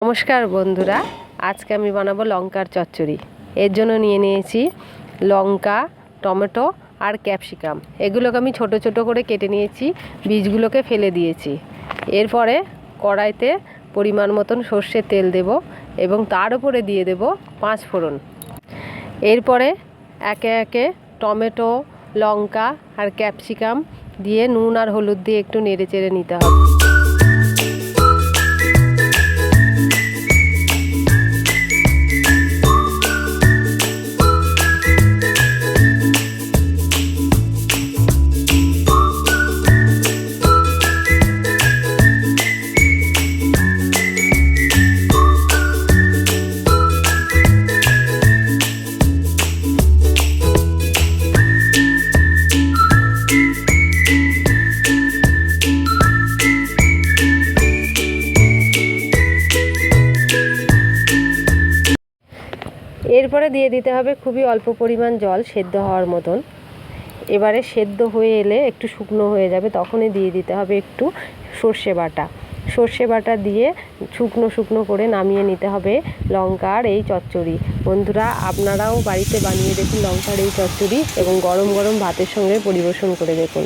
নমস্কার বন্ধুরা, আজকে আমি বানাবো লঙ্কার চচ্চড়ি। এর জন্য নিয়ে নিয়েছি লঙ্কা, টমেটো আর ক্যাপসিকাম। এগুলোকে আমি ছোট ছোট করে কেটে নিয়েছি, বীজগুলোকে ফেলে দিয়েছি। এরপরে কড়াইতে পরিমাণ মতন সর্ষের তেল দেব এবং তার উপরে দিয়ে দেব 5 ফোড়ন। এরপরে একে একে টমেটো, লঙ্কা আর ক্যাপসিকাম দিয়ে নুন আর হলুদ দিয়ে একটু নেড়ে চেড়ে নিতে হবে। এরপরে দিয়ে দিতে হবে খুবই অল্প পরিমাণ জল, সেদ্ধ হওয়ার মতন। এবারে সেদ্ধ হয়ে এলে একটু শুকনো হয়ে যাবে, তখনই দিয়ে দিতে হবে একটু সর্ষে বাটা দিয়ে শুকনো শুকনো করে নামিয়ে নিতে হবে লঙ্কার এই চচ্চড়ি। বন্ধুরা, আপনারাও বাড়িতে বানিয়ে দেখুন লঙ্কার এই চচ্চড়ি এবং গরম গরম ভাতের সঙ্গে পরিবেশন করে দেখুন।